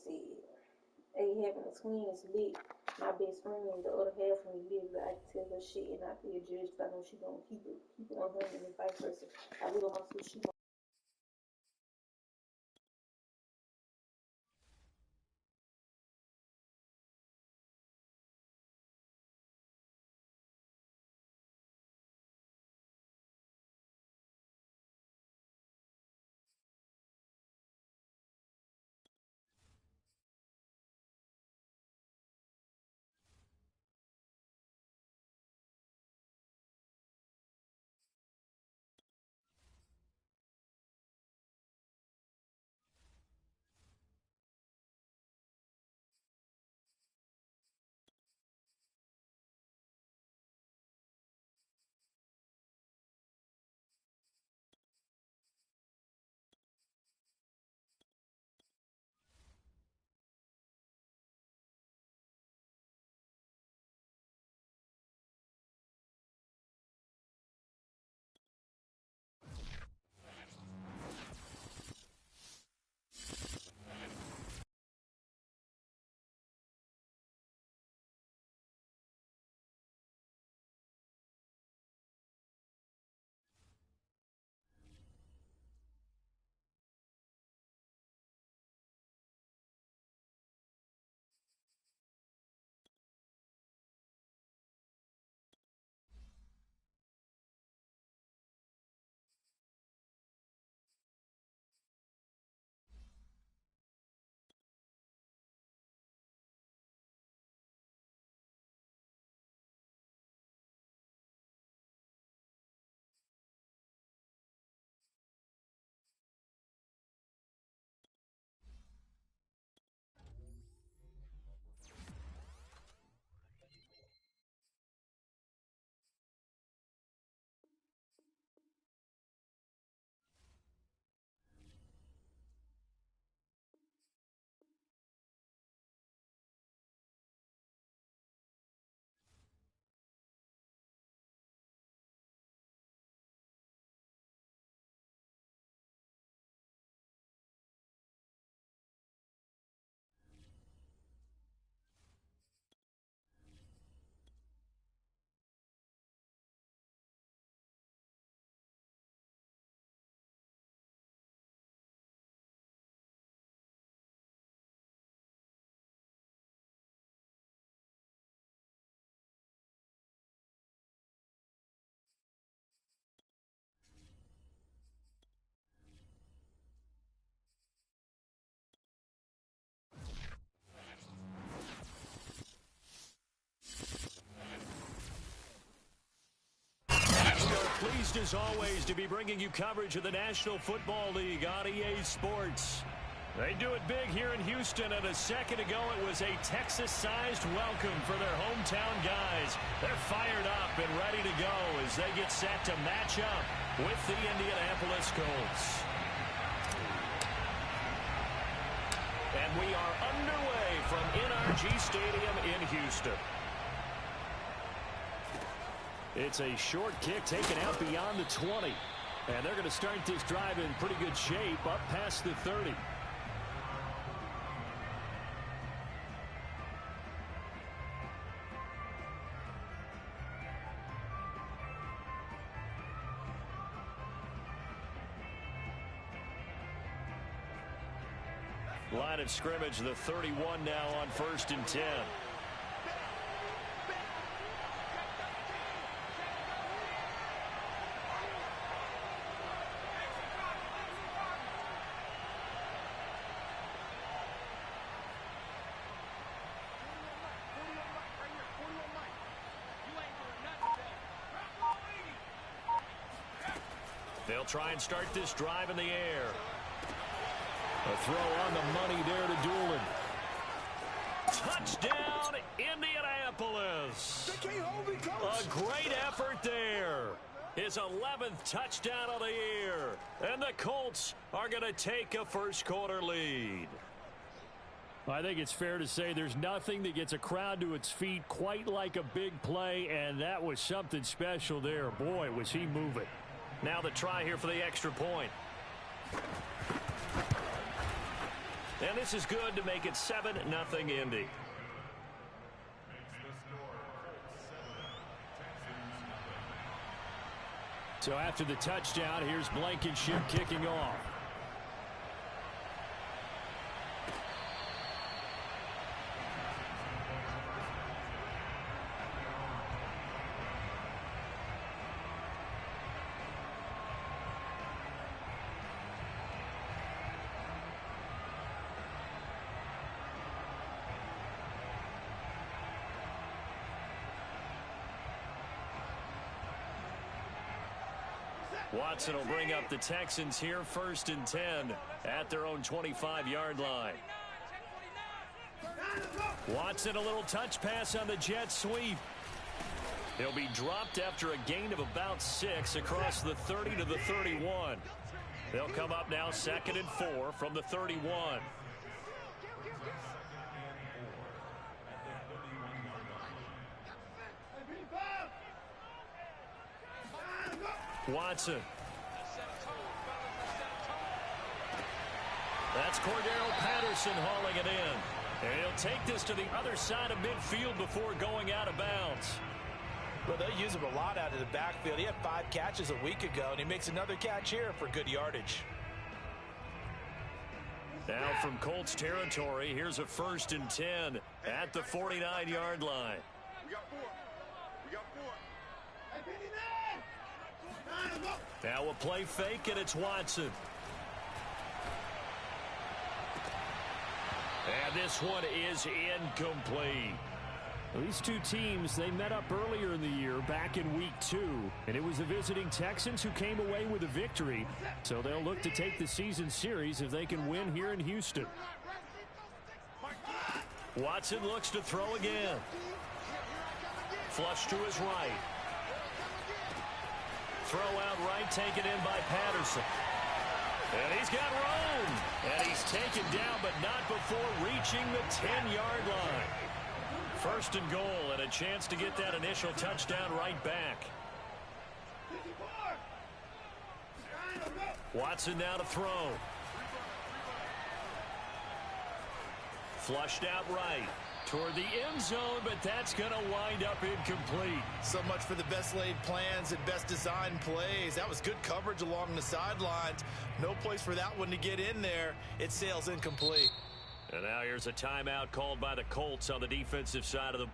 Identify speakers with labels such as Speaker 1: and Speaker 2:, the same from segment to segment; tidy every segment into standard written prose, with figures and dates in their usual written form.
Speaker 1: said, "Hey, having a twin is lit. My best friend, the other half of me, literally, I can tell her shit and not feel judged because I know she gonna keep it 100 and vice versa. I really want to she
Speaker 2: Pleased as always to be bringing you coverage of the National Football League on EA Sports. They do it big here in Houston, and a second ago it was a Texas-sized welcome for their hometown guys. They're fired up and ready to go as they get set to match up with the Indianapolis Colts. And we are underway from NRG Stadium in Houston. It's a short kick taken out beyond the 20. And they're going to start this drive in pretty good shape up past the 30. Line of scrimmage, the 31 now on 1st and 10. They'll try and start this drive in the air. A throw on the money there to Doolin. Touchdown, Indianapolis. A great effort there. His 11th touchdown of the year. And the Colts are going to take a first-quarter lead. I think it's fair to say there's nothing that gets a crowd to its feet quite like a big play, and that was something special there. Boy, was he moving. Now the try here for the extra point. And this is good to make it 7-0 Indy. So after the touchdown, here's Blankenship kicking off. Watson will bring up the Texans here, 1st and 10 at their own 25-yard line. Watson, a little touch pass on the jet sweep. He'll be dropped after a gain of about 6 across the 30 to the 31. They'll come up now 2nd and 4 from the 31. Watson. That's Cordero Patterson hauling it in. And he'll take this to the other side of midfield before going out of bounds.
Speaker 3: Well, they use him a lot out of the backfield. He had 5 catches a week ago, and he makes another catch here for good yardage.
Speaker 2: Now from Colts territory, here's a 1st and 10 at the 49-yard line.
Speaker 4: We got 4. We got 4.
Speaker 2: Now a play fake, and it's Watson. And this one is incomplete.
Speaker 5: Well, these two teams, they met up earlier in the year back in week 2, and it was the visiting Texans who came away with a victory. So they'll look to take the season series if they can win here in Houston.
Speaker 2: Watson looks to throw again. Flush to his right. Throw out right, taken in by Patterson. And he's got room. And he's taken down, but not before reaching the 10-yard line. 1st and goal, and a chance to get that initial touchdown right back. Watson now to throw. Flushed out right toward the end zone, but that's going to wind up incomplete.
Speaker 3: So much for the best laid plans and best designed plays. That was good coverage along the sidelines. No place for that one to get in there. It sails incomplete.
Speaker 2: And now here's a timeout called by the Colts on the defensive side of the...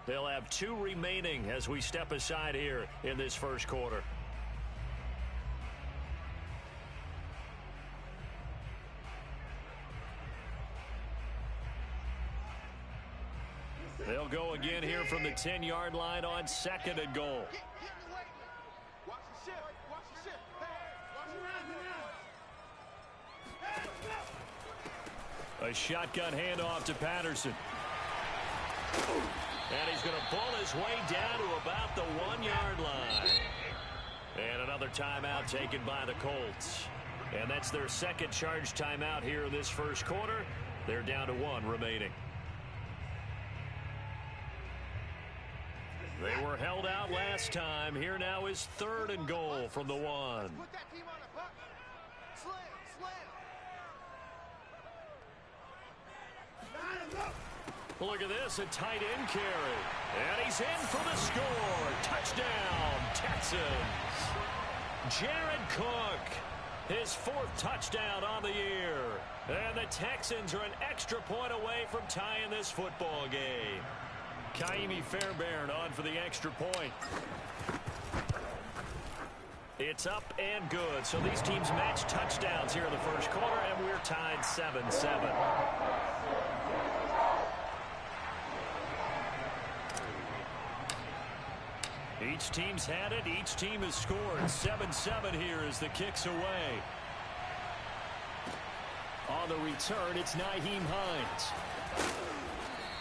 Speaker 2: They'll have 2 remaining as we step aside here in this first quarter. They'll go again here from the 10-yard line on 2nd and goal. A shotgun handoff to Patterson. And he's going to pull his way down to about the 1-yard line. And another timeout taken by the Colts. And that's their 2nd charge timeout here in this first quarter. They're down to 1 remaining. They were held out last time. Here now is 3rd and goal from the 1. Look at this, a tight end carry. And he's in for the score. Touchdown, Texans. Jared Cook, his 4th touchdown on the year. And the Texans are an extra point away from tying this football game. Kaimi Fairbairn on for the extra point. It's up and good. So these teams match touchdowns here in the first quarter, and we're tied 7-7. Each team's had it. Each team has scored. 7-7 here as the kick's away.
Speaker 5: On the return, it's Nyheim Hines.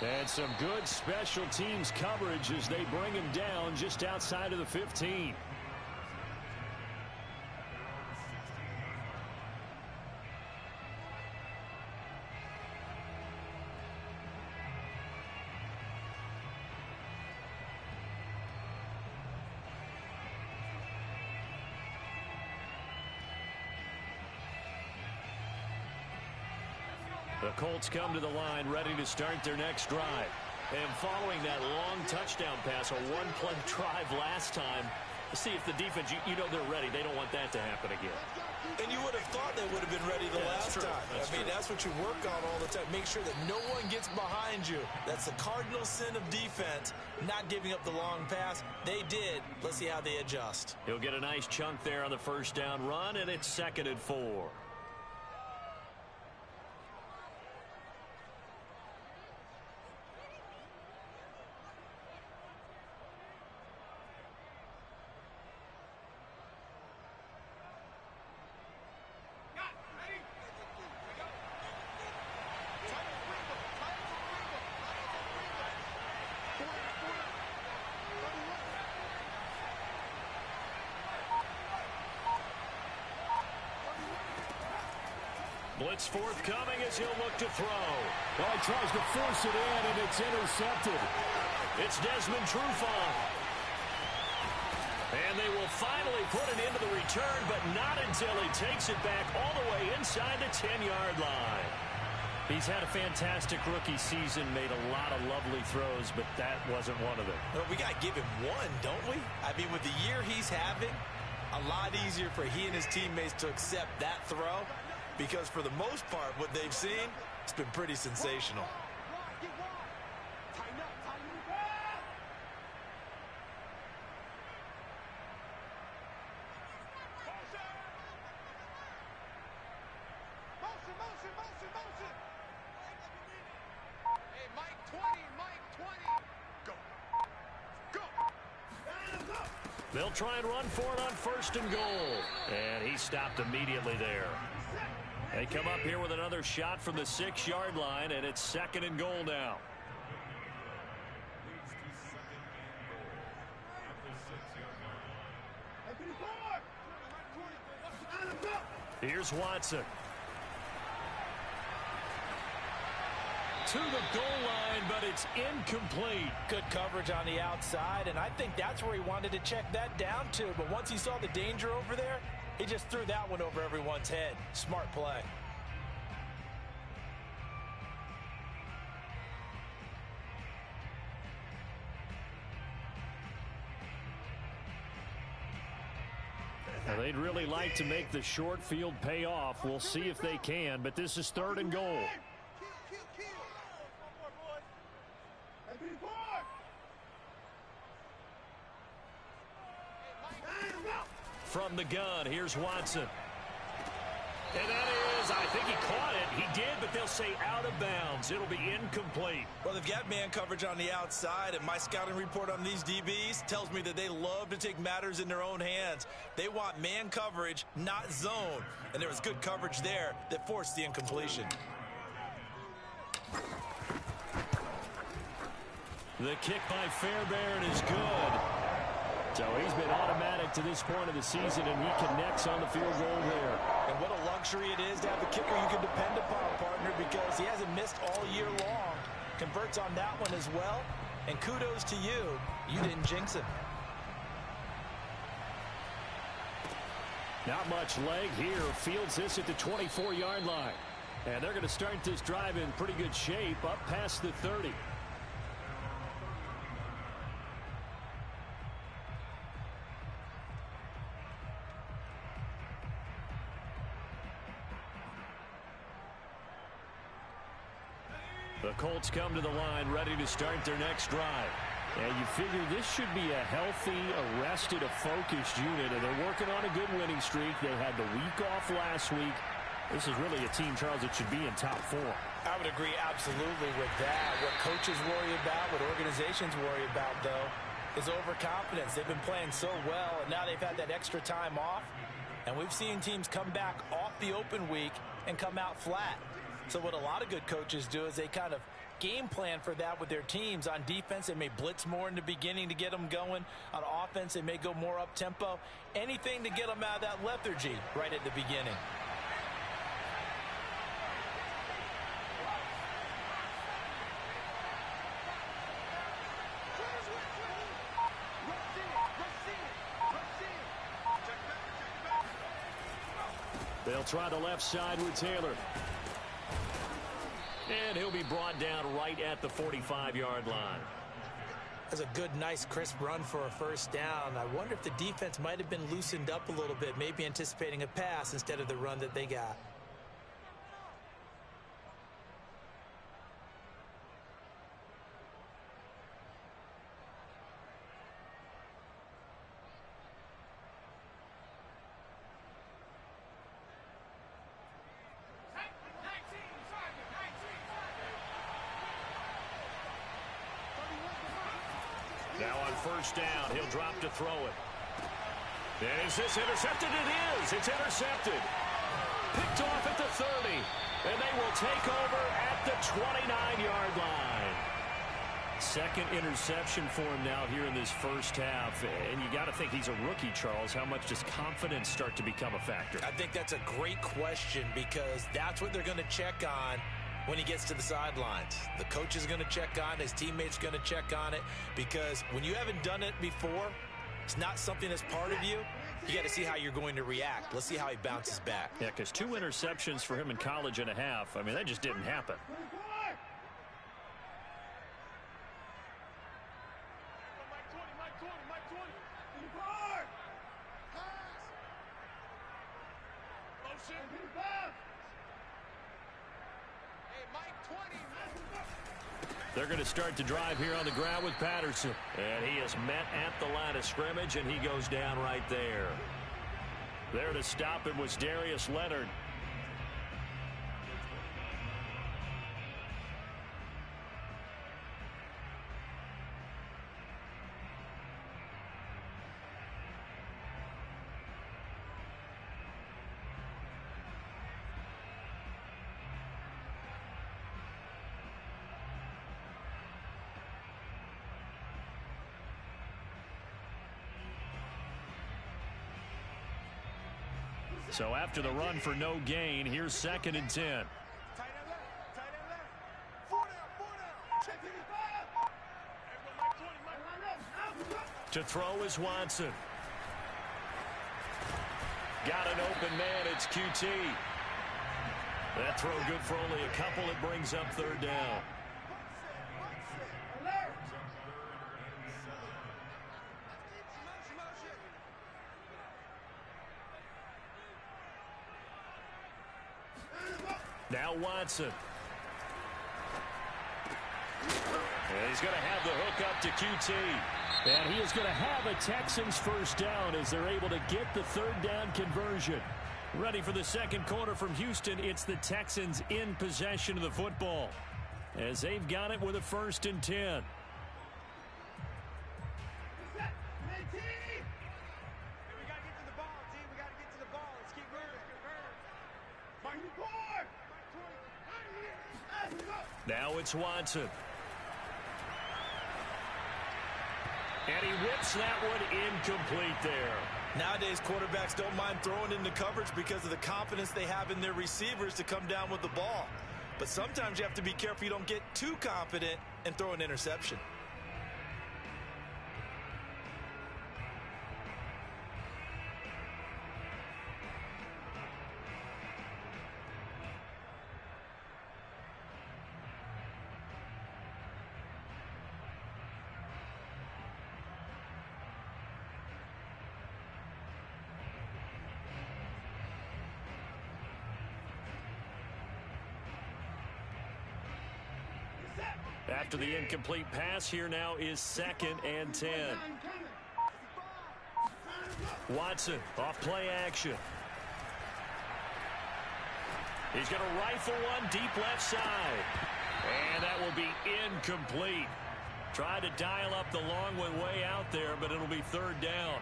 Speaker 5: And some good special teams coverage as they bring him down just outside of the 15.
Speaker 2: The Colts come to the line ready to start their next drive. And following that long touchdown pass, a one-play drive last time, see if the defense, you know they're ready. They don't want that to happen again.
Speaker 3: And you would have thought they would have been ready the last time. That's what you work on all the time. Make sure that no one gets behind you. That's the cardinal sin of defense, not giving up the long pass. They did. Let's see how they adjust.
Speaker 2: He'll get a nice chunk there on the first down run, and it's 2nd and 4. Blitz forthcoming as he'll look to throw.
Speaker 5: Well, he tries to force it in, and it's intercepted.
Speaker 2: It's Desmond Trufant. And they will finally put it into the return, but not until he takes it back all the way inside the 10-yard line.
Speaker 5: He's had a fantastic rookie season, made a lot of lovely throws, but that wasn't one of them.
Speaker 3: Well, we got to give him one, don't we? I mean, with the year he's having, a lot easier for he and his teammates to accept that throw. Because for the most part, what they've seen, it's been pretty sensational.
Speaker 4: Hey, Mike 20, Mike 20. Go.
Speaker 2: They'll try and run for it on 1st and goal. And he stopped immediately there. They come up here with another shot from the 6-yard line, and it's 2nd and goal now. Here's Watson. To the goal line, but it's incomplete.
Speaker 3: Good coverage on the outside, and I think that's where he wanted to check that down to. But once he saw the danger over there, he just threw that one over everyone's head. Smart play.
Speaker 5: Now, they'd really like to make the short field pay off. We'll see if they can, but this is 3rd and goal.
Speaker 2: From the gun, here's Watson. And that is, I think he caught it. He did, but they'll say out of bounds. It'll be incomplete.
Speaker 3: Well, they've got man coverage on the outside, and my scouting report on these DBs tells me that they love to take matters in their own hands. They want man coverage, not zone. And there was good coverage there that forced the incompletion.
Speaker 2: The kick by Fairbairn is good.
Speaker 5: So he's been automatic to this point of the season, and he connects on the field goal there.
Speaker 3: And what a luxury it is to have a kicker you can depend upon, partner, because he hasn't missed all year long. Converts on that one as well. And kudos to you. You didn't jinx him.
Speaker 5: Not much leg here. Fields this at the 24-yard line. And they're going to start this drive in pretty good shape up past the 30.
Speaker 2: The Colts come to the line ready to start their next drive.
Speaker 5: And you figure this should be a healthy, arrested, a focused unit, and they're working on a good winning streak. They had the week off last week. This is really a team, Charles, that should be in top form.
Speaker 3: I would agree absolutely with that. What coaches worry about, what organizations worry about, though, is overconfidence. They've been playing so well, and now they've had that extra time off. And we've seen teams come back off the open week and come out flat. So what a lot of good coaches do is they kind of game plan for that with their teams. On defense, they may blitz more in the beginning to get them going. On offense, they may go more up-tempo. Anything to get them out of that lethargy right at the beginning.
Speaker 2: They'll try the left side with Taylor. And he'll be brought down right at the 45-yard line.
Speaker 3: That's a good, nice, crisp run for a first down. I wonder if the defense might have been loosened up a little bit, maybe anticipating a pass instead of the run that they got.
Speaker 2: Now on first down, he'll drop to throw it. And is this intercepted? It is. It's intercepted. Picked off at the 30. And they will take over at the 29-yard line. Second interception for him now here in this first half. And you got to think he's a rookie, Charles. How much does confidence start to become a factor?
Speaker 3: I think that's a great question because that's what they're going to check on when he gets to the sidelines. The coach is going to check on it. His teammates are going to check on it because when you haven't done it before, it's not something that's part of you. You got to see how you're going to react. Let's see how he bounces back.
Speaker 5: Yeah, because 2 interceptions for him in college and a half. I mean, that just didn't happen. They're going to start the drive here on the ground with Patterson. And he is met at the line of scrimmage, and he goes down right there. There to stop him was Darius Leonard. So after the run for no gain, here's 2nd and 10. To throw is Watson. Got an open man. It's QT. That throw good for only a couple. It brings up 3rd down. Now Watson. And he's going to have the hook up to QT. And he is going to have a Texans first down as they're able to get the 3rd down conversion. Ready for the second quarter from Houston. It's the Texans in possession of the football as they've got it with a 1st and 10. Now it's Watson. And he whips that one incomplete there.
Speaker 3: Nowadays, quarterbacks don't mind throwing into coverage because of the confidence they have in their receivers to come down with the ball. But sometimes you have to be careful you don't get too confident and throw an interception.
Speaker 2: After the incomplete pass, here now is 2nd and 10. Watson off play action. He's going to rifle one deep left side. And that will be incomplete. Tried to dial up the long one way out there, but it'll be 3rd down.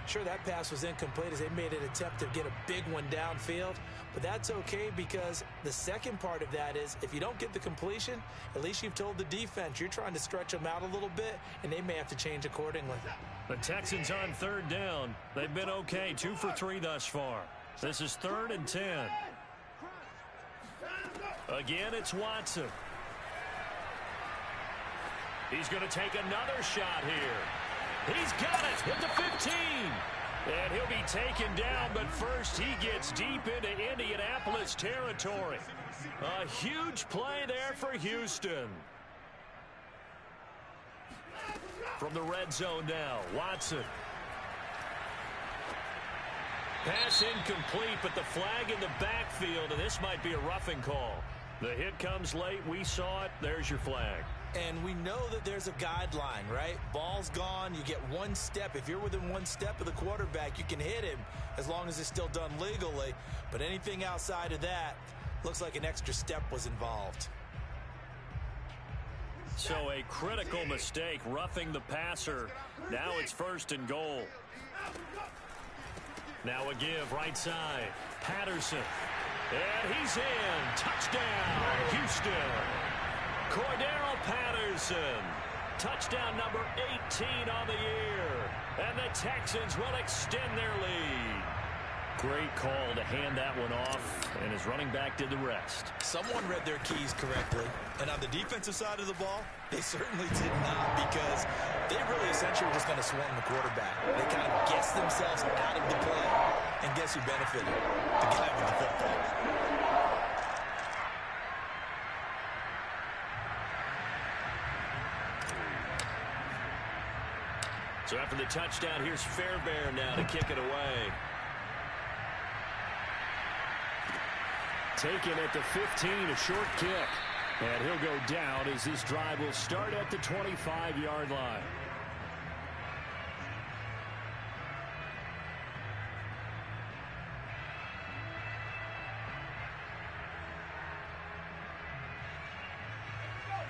Speaker 3: Sure, that pass was incomplete as they made an attempt to get a big one downfield. But that's okay because the second part of that is if you don't get the completion, at least you've told the defense you're trying to stretch them out a little bit, and they may have to change accordingly.
Speaker 2: The Texans on 3rd down. They've been okay, 2 for 3 thus far. This is 3rd and 10. Again, it's Watson. He's going to take another shot here. He's got it at the 15. And he'll be taken down, but first he gets deep into Indianapolis territory. A huge play there for Houston. From the red zone now, Watson. Pass incomplete, but the flag in the backfield, and this might be a roughing call. The hit comes late. We saw it. There's your flag.
Speaker 3: And we know that there's a guideline, right? Ball's gone. You get 1 step. If you're within 1 step of the quarterback, you can hit him as long as it's still done legally. But anything outside of that, looks like an extra step was involved.
Speaker 2: So a critical mistake, roughing the passer. Now it's 1st and goal. Now a give, right side. Patterson. And he's in. Touchdown, Houston. Cordero Patterson. Touchdown number 18 on the year. And the Texans will extend their lead. Great call to hand that one off, and his running back did the rest.
Speaker 3: Someone read their keys correctly, and on the defensive side of the ball, they certainly did not, because they really essentially were just going to swarm the quarterback. They kind of guessed themselves out of the play, and guess who benefited? The guy with the football.
Speaker 2: So after the touchdown, here's Fairbairn now to kick it away.
Speaker 5: Taken at the 15, a short kick. And he'll go down as this drive will start at the 25-yard line.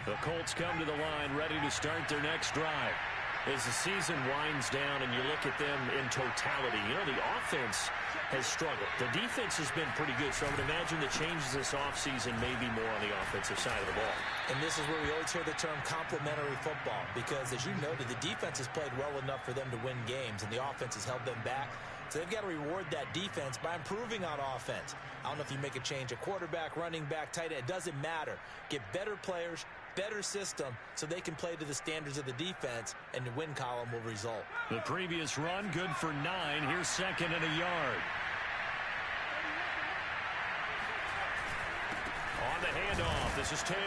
Speaker 5: The Colts come to the line ready to start their next drive. As the season winds down and you look at them in totality, you know, the offense has struggled. The defense has been pretty good, so I would imagine the changes this offseason may be more on the offensive side of the ball.
Speaker 3: And this is where we always hear the term complementary football, because as you noted, the defense has played well enough for them to win games, and the offense has held them back. So they've got to reward that defense by improving on offense. I don't know if you make a change at quarterback, running back, tight end. It doesn't matter. Get better players, better system, so they can play to the standards of the defense, and the win column will result.
Speaker 2: The previous run, good for 9. Here's 2nd and a yard. On the handoff, this is Taylor.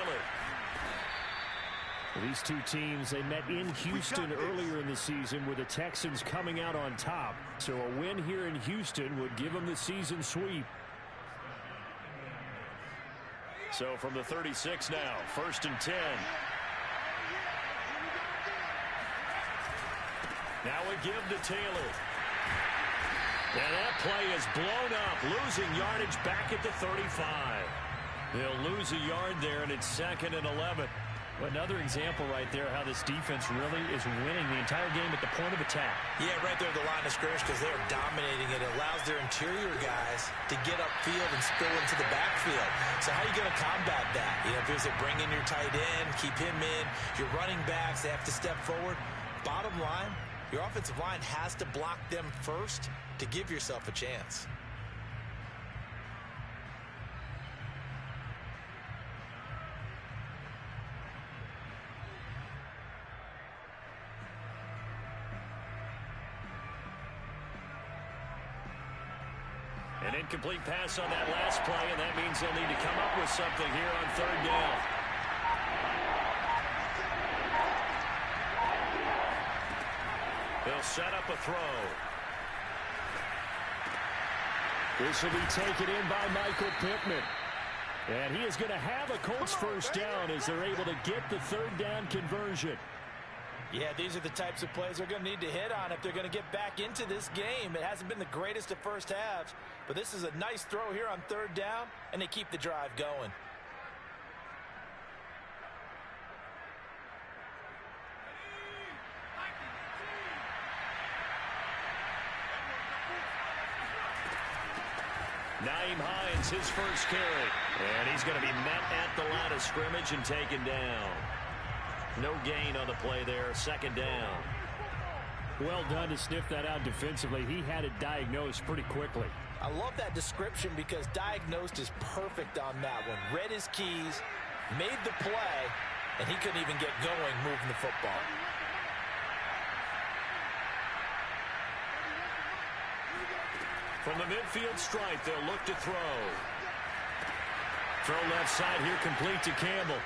Speaker 5: These two teams, they met in Houston earlier in the season with the Texans coming out on top. So a win here in Houston would give them the season sweep.
Speaker 2: So from the 36 now, 1st and 10. Now a give to Taylor. And that play is blown up, losing yardage back at the 35. They'll lose a yard there, and it's 2nd and 11.
Speaker 5: Another example right there how this defense really is winning the entire game at the point of attack.
Speaker 3: Yeah, right there at the line of scrimmage, because they are dominating it. It allows their interior guys to get upfield and spill into the backfield. So how are you going to combat that? You know, if there's a bring in your tight end, keep him in, your running backs, they have to step forward. Bottom line, your offensive line has to block them first to give yourself a chance.
Speaker 2: An incomplete pass on that last play, and that means they'll need to come up with something here on 3rd down. They'll set up a throw.
Speaker 5: This will be taken in by Michael Pittman. And he is going to have a Colts first down as they're able to get the third down conversion.
Speaker 3: Yeah, these are the types of plays they're going to need to hit on if they're going to get back into this game. It hasn't been the greatest of first halves, but this is a nice throw here on third down, and they keep the drive going.
Speaker 2: Naeem Hines, his first carry. And he's going to be met at the line of scrimmage and taken down. No gain on the play there. Second down.
Speaker 5: Well done to sniff that out defensively. He had it diagnosed pretty quickly.
Speaker 3: I love that description because diagnosed is perfect on that one. Read his keys, made the play, and he couldn't even get going moving the football.
Speaker 2: From the midfield stripe, they'll look to throw. Throw left side here, complete to Campbell.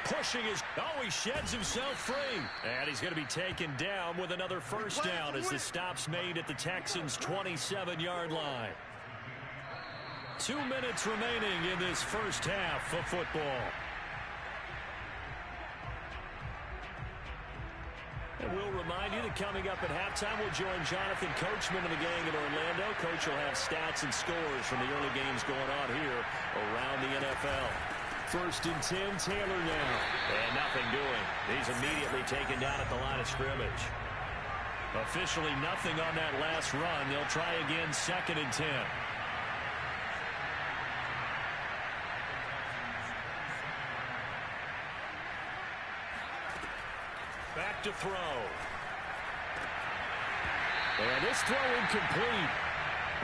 Speaker 2: Pushing his... Oh, he sheds himself free. And he's going to be taken down with another first down as the stop's made at the Texans' 27-yard line. 2 minutes remaining in this first half of football. And we'll remind you that coming up at halftime, we'll join Jonathan Coachman and the gang in Orlando. Coach will have stats and scores from the early games going on here around the NFL.
Speaker 5: First and 10, Taylor now.
Speaker 2: And nothing doing. He's immediately taken down at the line of scrimmage. Officially nothing on that last run. They'll try again, second and 10. Back to throw.
Speaker 5: And this throw incomplete.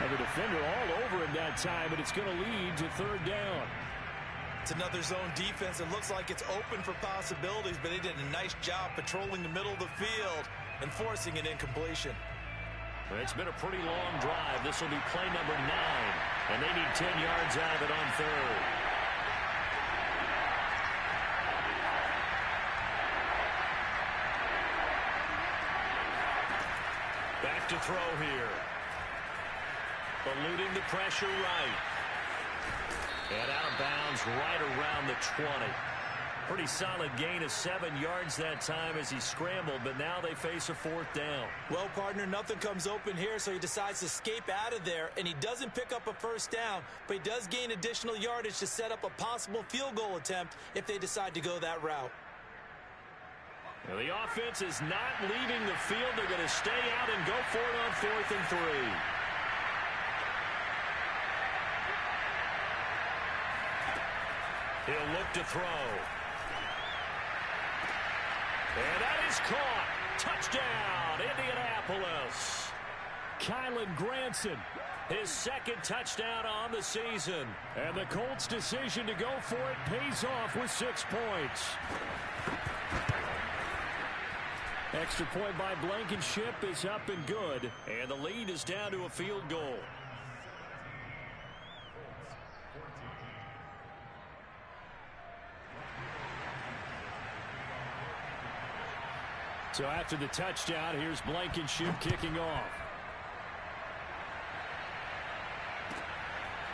Speaker 5: And the defender all over him that time, but it's going to lead to third down.
Speaker 3: It's another zone defense. It looks like it's open for possibilities, but they did a nice job patrolling the middle of the field and forcing an incompletion.
Speaker 2: It's been a pretty long drive. This will be play number 9, and they need 10 yards out of it on third. Back to throw here. Eluding the pressure right. And out of bounds right around the 20. Pretty solid gain of 7 yards that time as he scrambled, but now they face a fourth down.
Speaker 3: Well, partner, nothing comes open here, so he decides to escape out of there, and he doesn't pick up a first down, but he does gain additional yardage to set up a possible field goal attempt if they decide to go that route.
Speaker 2: Now, the offense is not leaving the field. They're going to stay out and go for it on 4th and 3. He'll look to throw. And that is caught. Touchdown, Indianapolis.
Speaker 5: Kylan Granson,
Speaker 2: his second touchdown on the season.
Speaker 5: And the Colts' decision to go for it pays off with 6 points. Extra point by Blankenship is up and good.
Speaker 2: And the lead is down to a field goal.
Speaker 5: So after the touchdown, here's Blankenship kicking off.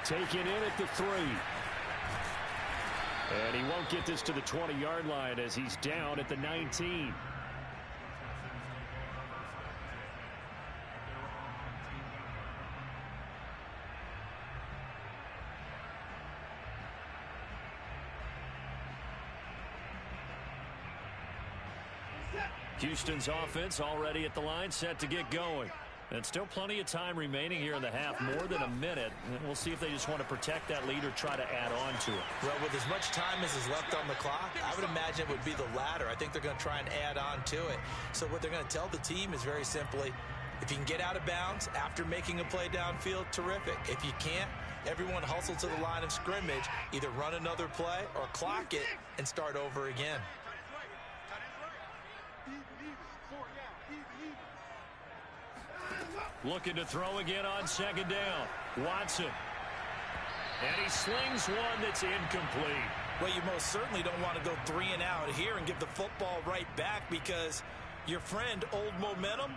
Speaker 5: Taken in at the 3. And he won't get this to the 20-yard line as he's down at the 19.
Speaker 2: Houston's offense already at the line, set to get going. And still plenty of time remaining here in the half, more than a minute. And we'll see if they just want to protect that lead or try to add on to it.
Speaker 3: Well, with as much time as is left on the clock, I would imagine it would be the latter. I think they're going to try and add on to it. So what they're going to tell the team is very simply, if you can get out of bounds after making a play downfield, terrific. If you can't, everyone hustle to the line of scrimmage, either run another play or clock it and start over again.
Speaker 2: Looking to throw again on second down. Watson. And he slings one that's incomplete.
Speaker 3: Well, you most certainly don't want to go 3 and out here and give the football right back because your friend, Old Momentum,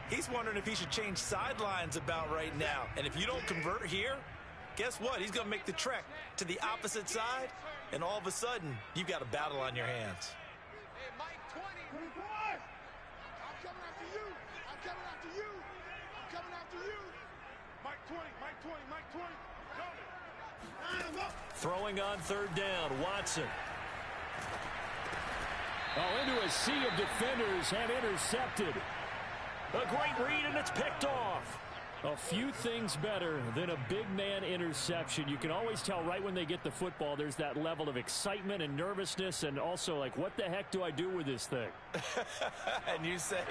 Speaker 3: he's wondering if he should change sidelines about right now. And if you don't convert here, guess what? He's going to make the trek to the opposite side, and all of a sudden, you've got a battle on your hands.
Speaker 4: Hey, Mike 20. I'm coming after you. I'm coming after you. I'm coming after you. Mike 20, Mike 20, Mike 20. Coming.
Speaker 2: Throwing on third down, Watson.
Speaker 5: Oh, into a sea of defenders and intercepted.
Speaker 2: A great read, and it's picked off.
Speaker 5: A few things better than a big man interception. You can always tell right when they get the football, there's that level of excitement and nervousness, and also like, what the heck do I do with this thing?
Speaker 3: And you say,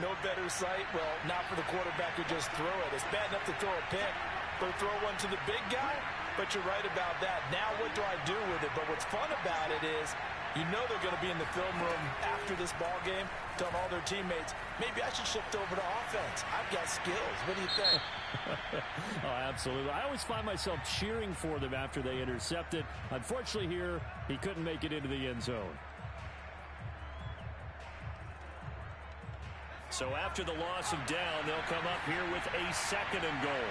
Speaker 3: no better sight? Well, not for the quarterback who just threw it. It's bad enough to throw a pick, but throw one to the big guy? But you're right about that. Now what do I do with it? But what's fun about it is, you know they're going to be in the film room after this ball game, telling all their teammates, maybe I should shift over to offense. I've got skills. What do you think?
Speaker 5: Oh, absolutely. I always find myself cheering for them after they intercept it. Unfortunately here, he couldn't make it into the end zone.
Speaker 2: So after the loss of down, they'll come up here with a 2nd and goal.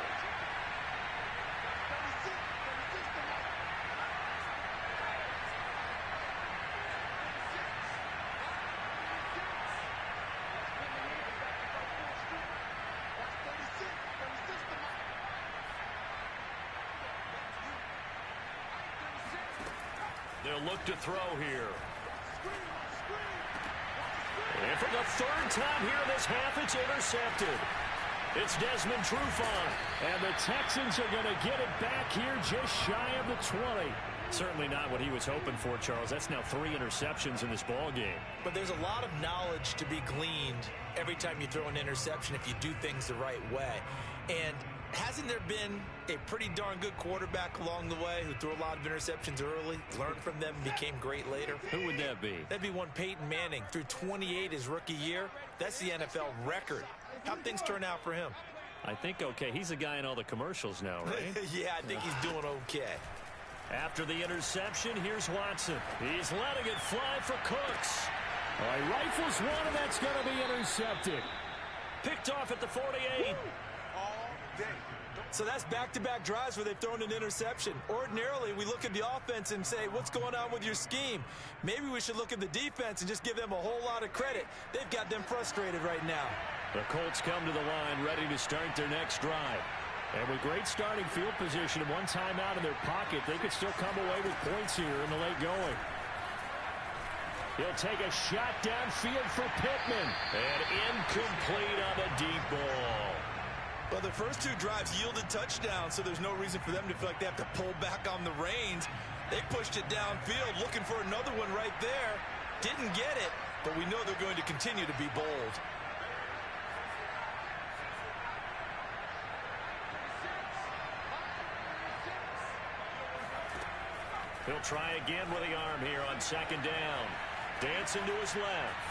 Speaker 2: They'll look to throw here. And for the 3rd time here this half, it's intercepted. It's Desmond Trufant.
Speaker 5: And the Texans are going to get it back here just shy of the 20.
Speaker 2: Certainly not what he was hoping for, Charles. That's now 3 interceptions in this ball game.
Speaker 3: But there's a lot of knowledge to be gleaned every time you throw an interception if you do things the right way. And hasn't there been a pretty darn good quarterback along the way who threw a lot of interceptions early, learned from them, and became great later?
Speaker 2: Who would that be?
Speaker 3: That'd be one Peyton Manning. Threw 28 his rookie year. That's the NFL record. How'd things turn out for him?
Speaker 2: I think okay. He's the guy in all the commercials now, right?
Speaker 3: Yeah, I think he's doing okay.
Speaker 2: After the interception, here's Watson. He's letting it fly for Cooks.
Speaker 5: He rifles one, and that's going to be intercepted.
Speaker 2: Picked off at the 48.
Speaker 4: All day.
Speaker 3: So that's back-to-back drives where they've thrown an interception. Ordinarily, we look at the offense and say, what's going on with your scheme? Maybe we should look at the defense and just give them a whole lot of credit. They've got them frustrated right now.
Speaker 2: The Colts come to the line ready to start their next drive.
Speaker 5: And with great starting field position and one timeout in their pocket, they could still come away with points here in the late going. He'll take a shot downfield for Pittman.
Speaker 2: And incomplete on the deep ball.
Speaker 3: Well, the first 2 drives yielded touchdowns, so there's no reason for them to feel like they have to pull back on the reins. They pushed it downfield, looking for another one right there. Didn't get it, but we know they're going to continue to be bold.
Speaker 2: He'll try again with the arm here on 2nd down. Dancing to his left.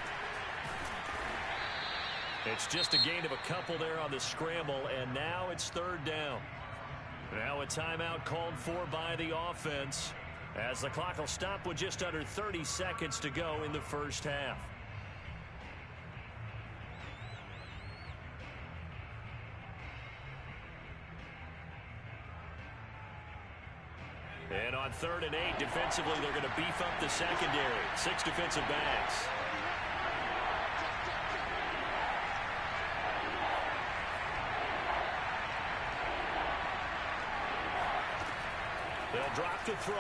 Speaker 2: It's just a gain of a couple there on the scramble, and now it's 3rd down. Now a timeout called for by the offense, as the clock will stop with just under 30 seconds to go in the first half. And on 3rd and 8, defensively, they're going to beef up the secondary. 6 defensive backs. They'll drop to throw.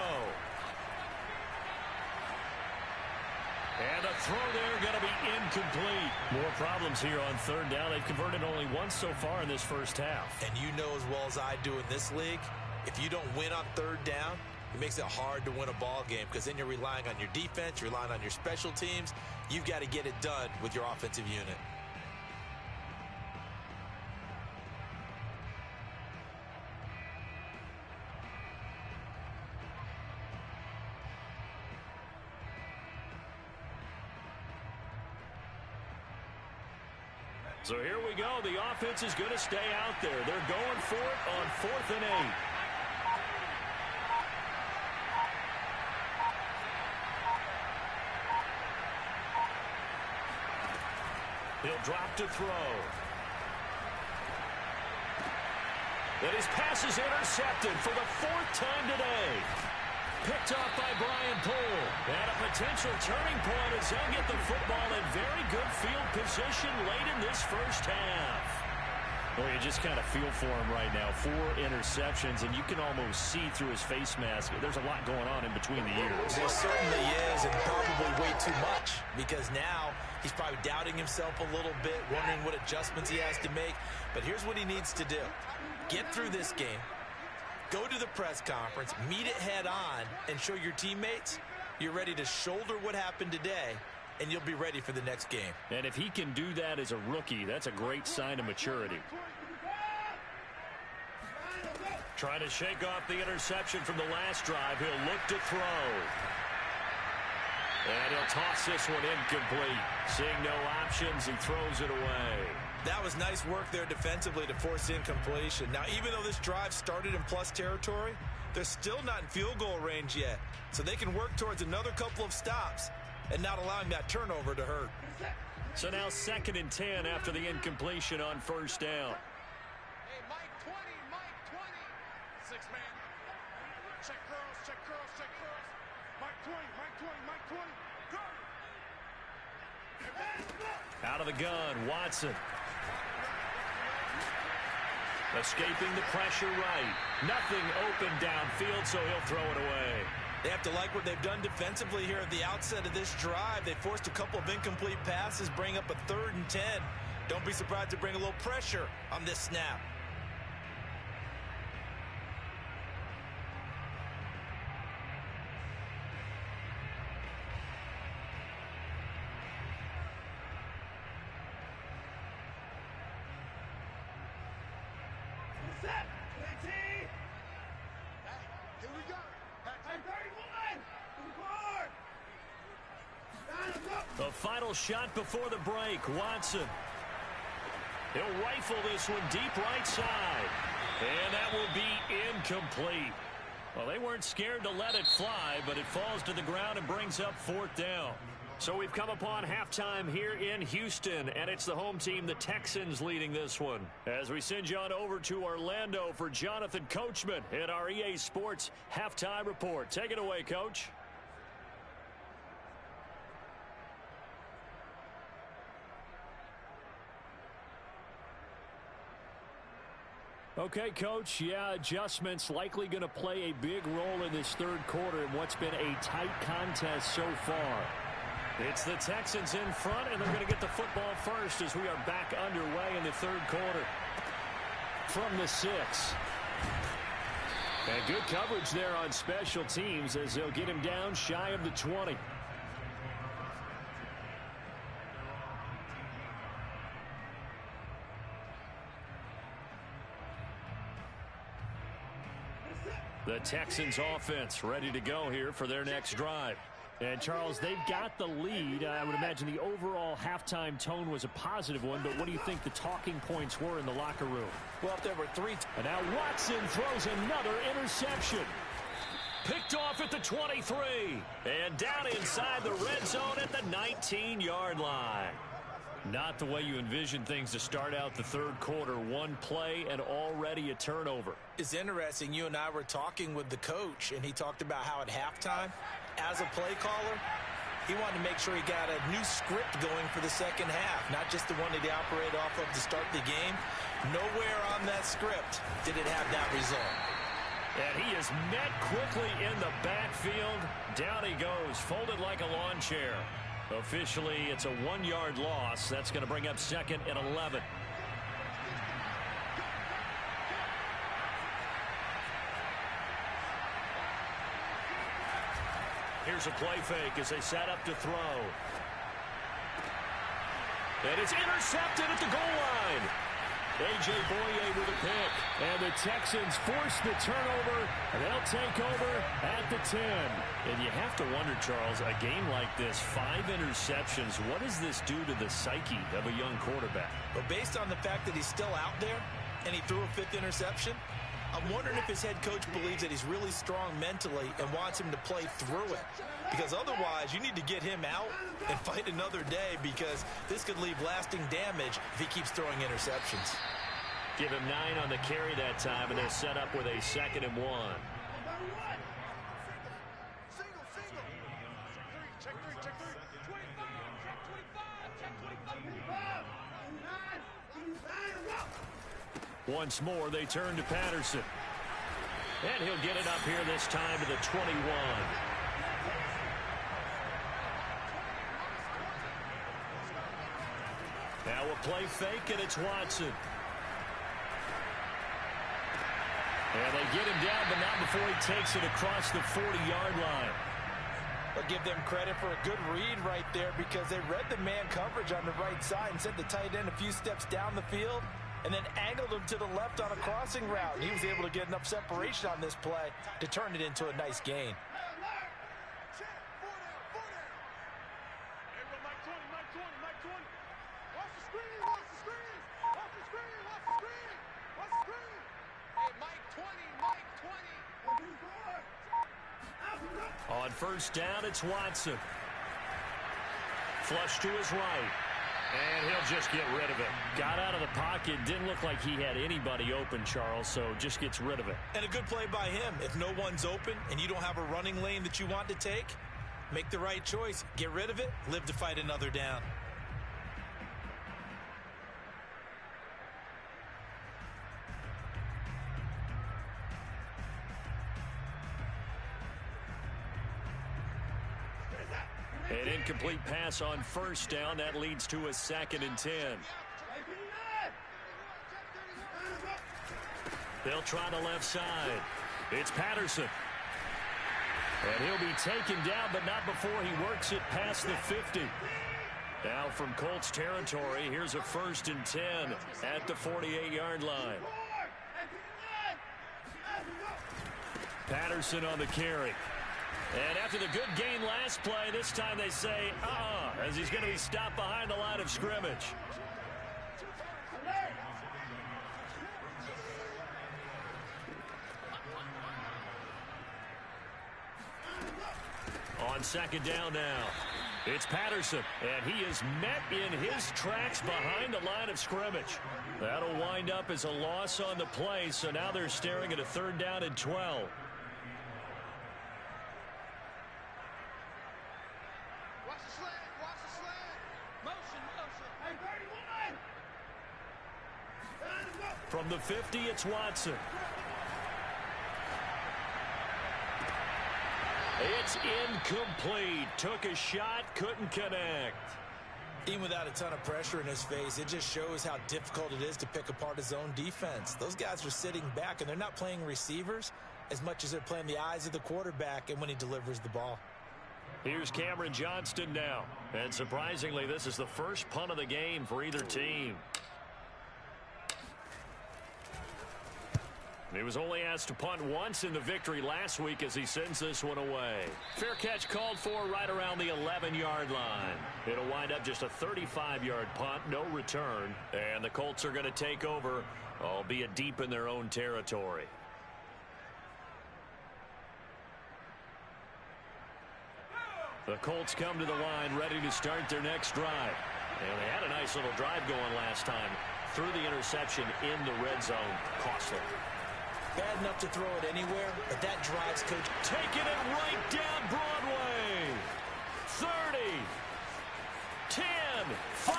Speaker 2: And the throw there going to be incomplete. More problems here on 3rd down. They've converted only once so far in this first half.
Speaker 3: And you know as well as I do in this league, if you don't win on 3rd down, it makes it hard to win a ball game because then you're relying on your defense, you're relying on your special teams. You've got to get it done with your offensive unit.
Speaker 2: So here we go. The offense is going to stay out there. They're going for it on 4th and 8. He'll drop to throw. And his pass is intercepted for the 4th time today. Picked off by Brian Poole. And a potential turning point as they'll get the football in very good field position late in this first half. Well, you just kind of feel for him right now. 4 interceptions, and you can almost see through his face mask. There's a lot going on in between the ears.
Speaker 3: There certainly is, and probably way too much, because now he's probably doubting himself a little bit, wondering what adjustments he has to make. But here's what he needs to do. Get through this game, go to the press conference, meet it head on, and show your teammates you're ready to shoulder what happened today, and you'll be ready for the next game.
Speaker 5: And if he can do that as a rookie, that's a great sign of maturity.
Speaker 2: Trying to shake off the interception from the last drive. He'll look to throw. And he'll toss this one incomplete. Seeing no options, he throws it away.
Speaker 3: That was nice work there defensively to force incompletion. Now, even though this drive started in plus territory, they're still not in field goal range yet. So they can work towards another couple of stops and not allowing that turnover to hurt.
Speaker 2: So now 2nd and 10 after the incompletion on 1st down.
Speaker 4: Hey, Mike 20, Mike 20. 6-man. Check curls, check curls, check curls. Mike 20, Mike 20, Mike 20. Go!
Speaker 2: Out of the gun, Watson. Escaping the pressure right. Nothing open downfield, so he'll throw it away.
Speaker 3: They have to like what they've done defensively here at the outset of this drive. They forced a couple of incomplete passes, bring up a 3rd and 10. Don't be surprised to bring a little pressure on this snap.
Speaker 4: Here we go.
Speaker 2: The final shot before the break, Watson. He'll rifle this one deep right side. And that will be incomplete. Well, they weren't scared to let it fly, but it falls to the ground and brings up 4th down. So we've come upon halftime here in Houston, and it's the home team, the Texans, leading this one. As we send you on over to Orlando for Jonathan Coachman in our EA Sports Halftime Report. Take it away, Coach.
Speaker 5: Okay, Coach, yeah, adjustments likely going to play a big role in this 3rd quarter in what's been a tight contest so far.
Speaker 2: It's the Texans in front, and they're going to get the football first as we are back underway in the 3rd quarter.
Speaker 5: From the 6. And good coverage there on special teams as they'll get him down shy of the 20. The Texans offense ready to go here for their next drive. And, Charles, they've got the lead. I would imagine the overall halftime tone was a positive one, but what do you think the talking points were in the locker room?
Speaker 3: Well, if there were 3...
Speaker 5: And now Watson throws another interception.
Speaker 2: Picked off at the 23. And down inside the red zone at the 19-yard line.
Speaker 5: Not the way you envision things to start out the 3rd quarter. One play and already a turnover.
Speaker 3: It's interesting. You and I were talking with the coach, and he talked about how at halftime, as a play caller, he wanted to make sure he got a new script going for the 2nd half, not just the one that he operated off of to start the game. Nowhere on that script did it have that result.
Speaker 2: And he is met quickly in the backfield. Down he goes, folded like a lawn chair. Officially, it's a 1-yard loss. That's going to bring up 2nd and 11. Here's a play fake as they set up to throw. And it's intercepted at the goal line. A.J. Boye with a pick.
Speaker 5: And the Texans force the turnover, and they'll take over at the 10.
Speaker 2: And you have to wonder, Charles, a game like this, 5 interceptions, what does this do to the psyche of a young quarterback?
Speaker 3: But based on the fact that he's still out there and he threw a 5th interception, I'm wondering if his head coach believes that he's really strong mentally and wants him to play through it. Because otherwise, you need to get him out and fight another day, because this could leave lasting damage if he keeps throwing interceptions.
Speaker 2: Give him 9 on the carry that time, and they'll set up with a 2nd and 1.
Speaker 4: Check three. 25, check 25.
Speaker 2: Once more, they turn to Patterson. And he'll get it up here this time to the 21. Now a play fake, and it's Watson. And they get him down, but not before he takes it across the 40-yard line.
Speaker 3: I'll give them credit for a good read right there because they read the man coverage on the right side and sent the tight end a few steps down the field and then angled him to the left on a crossing route. And he was able to get enough separation on this play to turn it into a nice gain.
Speaker 2: On first down, it's Watson. Flush to his right. And he'll just get rid of it. Got out of the pocket. Didn't look like he had anybody open, Charles, so just gets rid of it.
Speaker 3: And a good play by him. If no one's open and you don't have a running lane that you want to take, make the right choice. Get rid of it. Live to fight another down.
Speaker 2: An incomplete pass on first down. That leads to a 2nd and 10. They'll try the left side. It's Patterson. And he'll be taken down, but not before he works it past the 50. Now from Colts territory, here's a 1st and 10 at the 48-yard line. Patterson on the carry. And after the good gain last play, this time they say, as he's going to be stopped behind the line of scrimmage. On 2nd down now, it's Patterson, and he is met in his tracks behind the line of scrimmage. That'll wind up as a loss on the play, so now they're staring at a 3rd down and 12. From the 50, it's Watson. It's incomplete. Took a shot, couldn't connect.
Speaker 3: Even without a ton of pressure in his face, it just shows how difficult it is to pick apart his own defense. Those guys are sitting back, and they're not playing receivers as much as they're playing the eyes of the quarterback and when he delivers the ball.
Speaker 2: Here's Cameron Johnston now. And surprisingly, this is the first punt of the game for either team. He was only asked to punt once in the victory last week as he sends this one away. Fair catch called for right around the 11-yard line. It'll wind up just a 35-yard punt, no return. And the Colts are going to take over, albeit deep in their own territory. The Colts come to the line ready to start their next drive. And they had a nice little drive going last time. Threw the interception in the red zone. Costly.
Speaker 3: Bad enough to throw it anywhere, but that drives coach.
Speaker 2: Taking it right down Broadway. 30, 10, 5,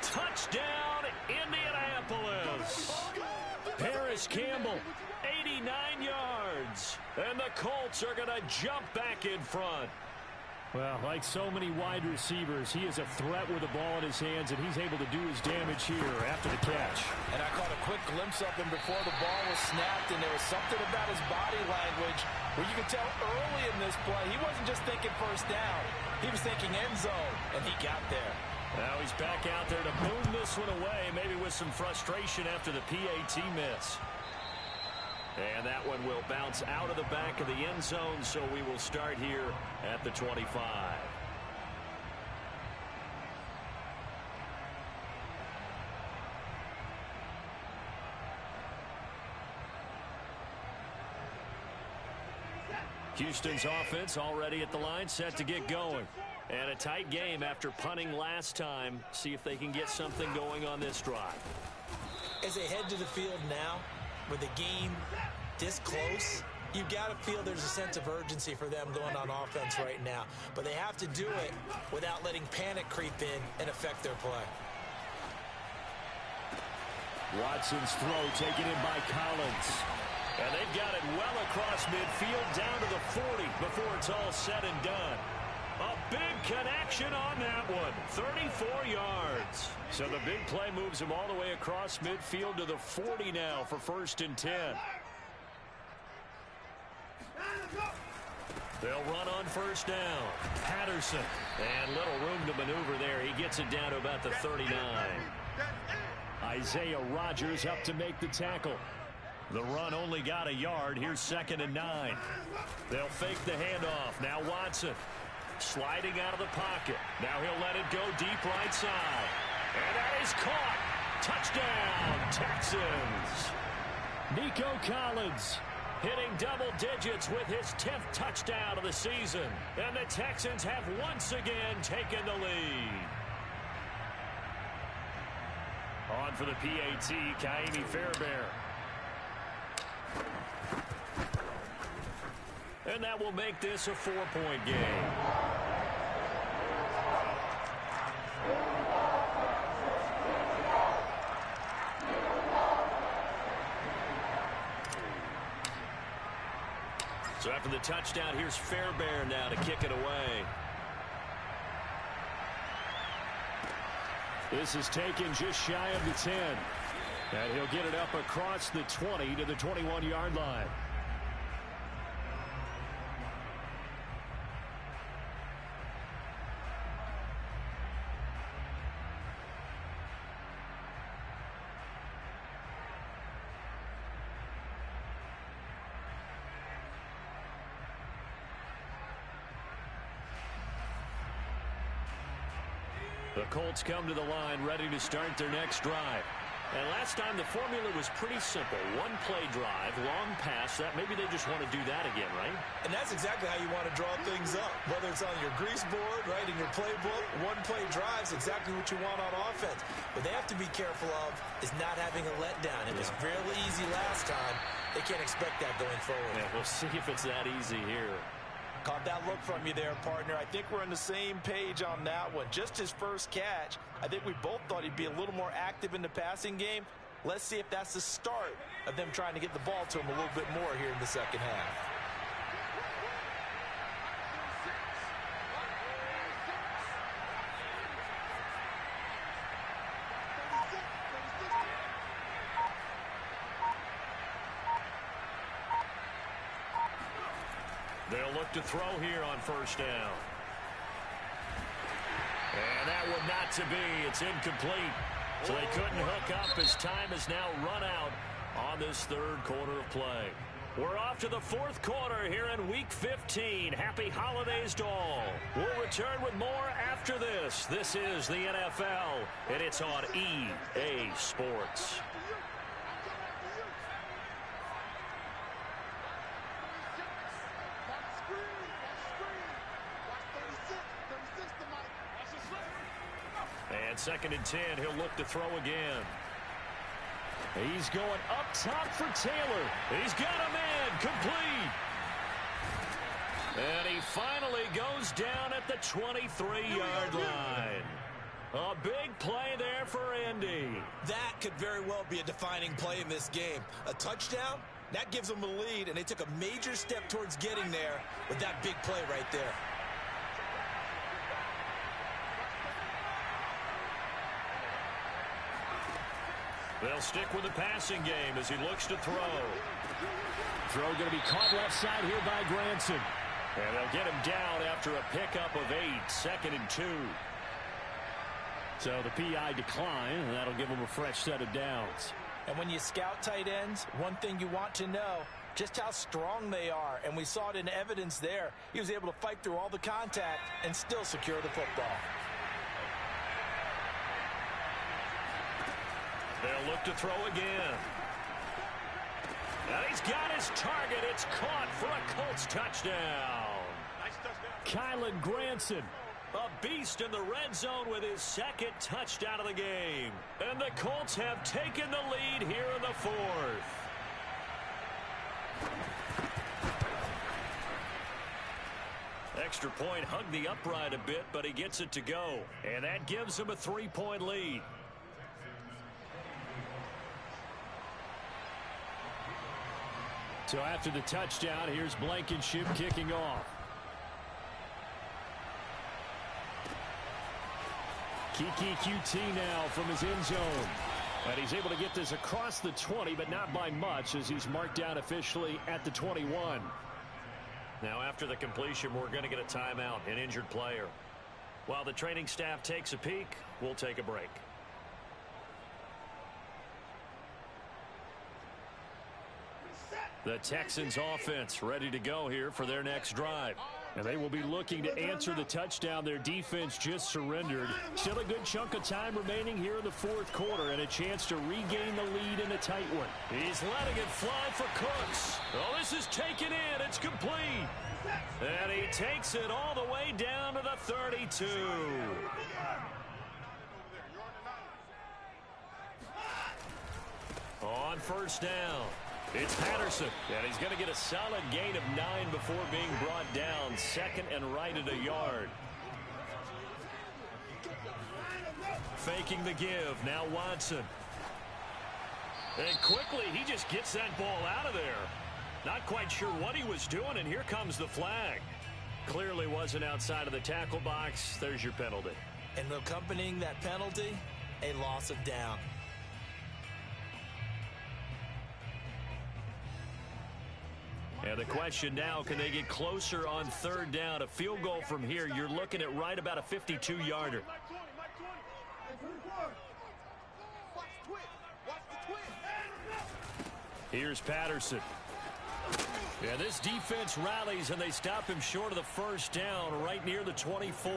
Speaker 2: touchdown Indianapolis. Paris Campbell, 89 yards. And the Colts are going to jump back in front.
Speaker 5: Well, like so many wide receivers, he is a threat with the ball in his hands, and he's able to do his damage here after the catch.
Speaker 3: And I caught a quick glimpse of him before the ball was snapped, and there was something about his body language where you could tell early in this play he wasn't just thinking first down. He was thinking end zone, and he got there.
Speaker 2: Now he's back out there to boom this one away, maybe with some frustration after the PAT miss. And that one will bounce out of the back of the end zone, so we will start here at the 25. Houston's offense already at the line, set to get going. And a tight game after punting last time. See if they can get something going on this drive.
Speaker 3: As as they head to the field now, with the game this close, you've got to feel there's a sense of urgency for them going on offense right now. But they have to do it without letting panic creep in and affect their play.
Speaker 5: Watson's throw taken in by Collins.
Speaker 2: And they've got it well across midfield down to the 40 before it's all said and done. A big connection on that one. 34 yards. So the big play moves him all the way across midfield to the 40 now for 1st and 10. They'll run on 1st down. Patterson. And little room to maneuver there. He gets it down to about the 39.
Speaker 5: Isaiah Rodgers up to make the tackle. The run only got a yard. Here's 2nd and 9.
Speaker 2: They'll fake the handoff. Now Watson. Sliding out of the pocket. Now he'll let it go deep right side. And that is caught. Touchdown, Texans.
Speaker 5: Nico Collins
Speaker 2: hitting double digits with his 10th touchdown of the season. And the Texans have once again taken the lead.
Speaker 5: On for the PAT, Kaimi Fairbairn.
Speaker 2: And that will make this a 4-point game. So after the touchdown, here's Fairbairn now to kick it away.
Speaker 5: This is taken just shy of the 10. And he'll get it up across the 20 to the 21-yard line.
Speaker 2: The Colts come to the line ready to start their next drive. And last time the formula was pretty simple. One play drive, long pass. That maybe they just want to do that again, right?
Speaker 3: And that's exactly how you want to draw things up. Whether it's on your grease board, right, in your playbook, one play drive's exactly what you want on offense. What they have to be careful of is not having a letdown. It was fairly easy last time. They can't expect that going forward.
Speaker 2: Yeah, we'll see if it's that easy here.
Speaker 3: Caught that look from you there, partner. I think we're on the same page on that one. Just his first catch. I think we both thought he'd be a little more active in the passing game. Let's see if that's the start of them trying to get the ball to him a little bit more here in the second half.
Speaker 2: They'll look to throw here on 1st down. And that one not to be. It's incomplete. So they couldn't hook up as time has now run out on this 3rd quarter of play. We're off to the 4th quarter here in Week 15. Happy holidays to all. We'll return with more after this. This is the NFL, and it's on EA Sports. And 2nd and 10, he'll look to throw again.
Speaker 5: He's going up top for Taylor.
Speaker 2: He's got a man complete. And he finally goes down at the 23-yard line. A big play there for Andy.
Speaker 3: That could very well be a defining play in this game. A touchdown, that gives them a lead, and they took a major step towards getting there with that big play right there.
Speaker 2: They'll stick with the passing game as he looks to throw.
Speaker 5: Throw going to be caught left side here by Granson.
Speaker 2: And they'll get him down after a pickup of 8, 2nd and 2.
Speaker 5: So the PI decline, and that'll give him a fresh set of downs.
Speaker 3: And when you scout tight ends, one thing you want to know, just how strong they are. And we saw it in evidence there. He was able to fight through all the contact and still secure the football.
Speaker 2: They'll look to throw again. And he's got his target. It's caught for a Colts touchdown.
Speaker 5: Kylen Granson
Speaker 2: A beast in the red zone with his second touchdown of the game. And the Colts have taken the lead here in the fourth. Extra point hugged the upright a bit, but he gets it to go. And that gives him a 3-point lead.
Speaker 5: So after the touchdown, here's Blankenship kicking off. Kiki QT now from his end zone. And he's able to get this across the 20, but not by much, as he's marked down officially at the 21.
Speaker 2: Now after the completion, we're going to get a timeout, an injured player. While the training staff takes a peek, we'll take a break. The Texans offense ready to go here for their next drive.
Speaker 5: And they will be looking to answer the touchdown their defense just surrendered. Still a good chunk of time remaining here in the fourth quarter, and a chance to regain the lead in a tight one.
Speaker 2: He's letting it fly for Cooks. Oh, this is taken in. It's complete. And he takes it all the way down to the 32. On first down, it's Patterson, and he's going to get a solid gain of 9 before being brought down. Second and right at a yard. Faking the give, now Watson. And quickly, he just gets that ball out of there. Not quite sure what he was doing, and here comes the flag. Clearly wasn't outside of the tackle box. There's your penalty.
Speaker 3: And accompanying that penalty, a loss of down.
Speaker 2: And the question now, can they get closer on third down? A field goal from here, you're looking at right about a 52-yarder. Here's Patterson. Yeah, this defense rallies, and they stop him short of the first down right near the 24.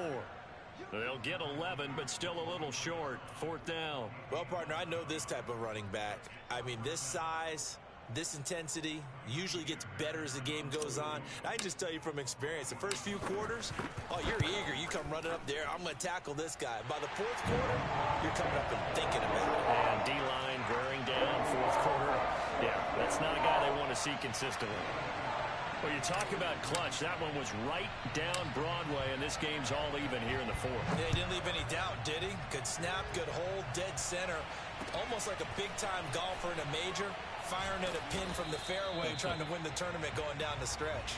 Speaker 2: They'll get 11, but still a little short. Fourth down.
Speaker 3: Well, partner, I know this type of running back. I mean, this size, this intensity usually gets better as the game goes on. I just tell you from experience, the first few quarters, oh, you're eager. You come running up there, I'm going to tackle this guy. By the fourth quarter, you're coming up and thinking about it.
Speaker 2: And D-line wearing down fourth quarter. Yeah, that's not a guy they want to see consistently. Well, you talk about clutch. That one was right down Broadway, and this game's all even here in the fourth.
Speaker 3: Yeah, he didn't leave any doubt, did he? Good snap, good hold, dead center. Almost like a big-time golfer in a major, firing at a pin from the fairway, trying to win the tournament going down the stretch.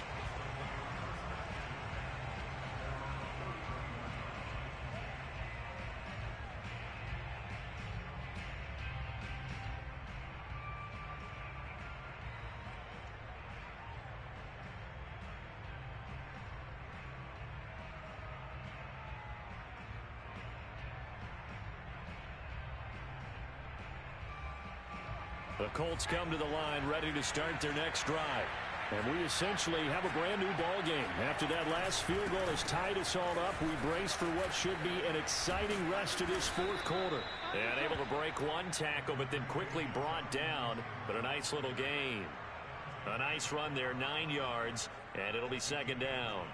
Speaker 2: The Colts come to the line ready to start their next drive.
Speaker 5: And we essentially have a brand new ball game. After that last field goal has tied us all up, we brace for what should be an exciting rest of this fourth quarter.
Speaker 2: And able to break one tackle, but then quickly brought down. But a nice little gain. A nice run there, 9 yards, and it'll be second down.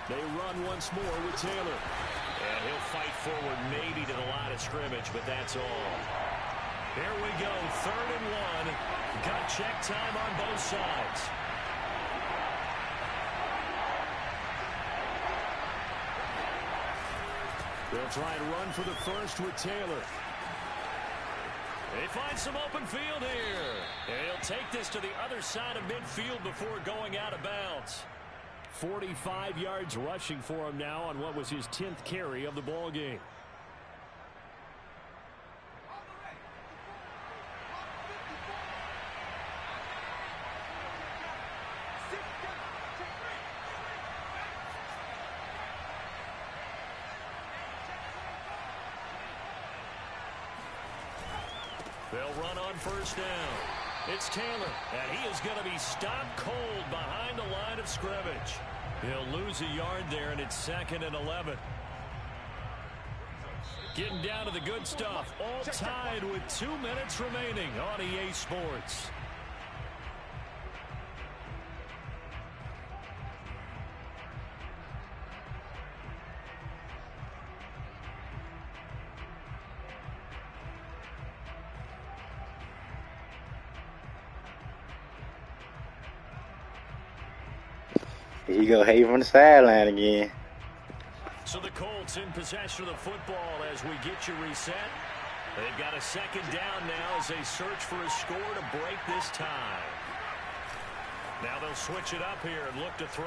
Speaker 5: They run once more with Taylor.
Speaker 2: And he'll fight forward maybe to the line of scrimmage, but that's all. Here we go, 3rd and 1. Got check time on both sides.
Speaker 5: They'll try and run for the first with Taylor.
Speaker 2: They find some open field here. And he'll take this to the other side of midfield before going out of bounds.
Speaker 5: 45 yards rushing for him now on what was his 10th carry of the ball game.
Speaker 2: They'll run on first down. It's Taylor, and he is going to be stopped cold behind the line of scrimmage. He'll lose a yard there, and it's 2nd and 11. Getting down to the good stuff. All tied with 2 minutes remaining on EA Sports.
Speaker 6: He go hate from the sideline again.
Speaker 2: So the Colts in possession of the football as we get you reset. They've got a second down now as they search for a score to break this tie. Now they'll switch it up here and look to throw.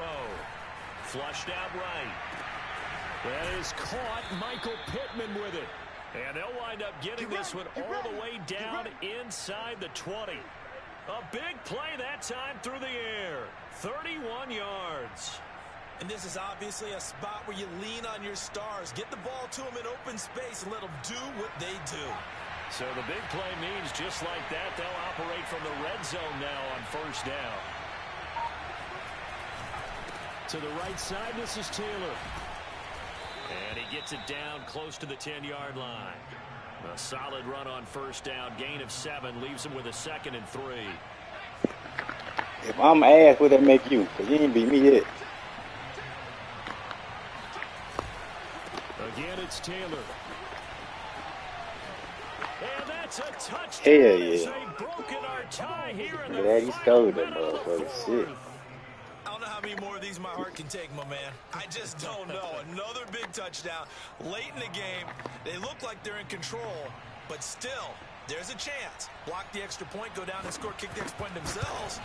Speaker 2: Flushed out right. That is caught. Michael Pittman with it. And they'll wind up getting this one all the way down inside the 20. A big play that time through the air. 31 yards.
Speaker 3: And this is obviously a spot where you lean on your stars. Get the ball to them in open space and let them do what they do.
Speaker 2: So the big play means just like that, they'll operate from the red zone now on first down.
Speaker 5: To the right side, this is Taylor.
Speaker 2: And he gets it down close to the 10-yard line. A solid run on first down. Gain of 7 leaves him with a 2nd and 3.
Speaker 6: If I'm ass, what that make you? Because you ain't beat me yet.
Speaker 5: Again, it's Taylor.
Speaker 2: And that's a touchdown.
Speaker 6: Hell yeah.
Speaker 2: They've broken our tie here in the
Speaker 6: Glad he
Speaker 2: final
Speaker 6: stole that
Speaker 2: minute of the
Speaker 6: motherfucker. Shit.
Speaker 2: fourth.
Speaker 3: I don't know how many more of these my heart can take, my man. I just don't know. Another big touchdown late in the game. They look like they're in control, but still, there's a chance. Block the extra point, go down and score, kick the extra point themselves.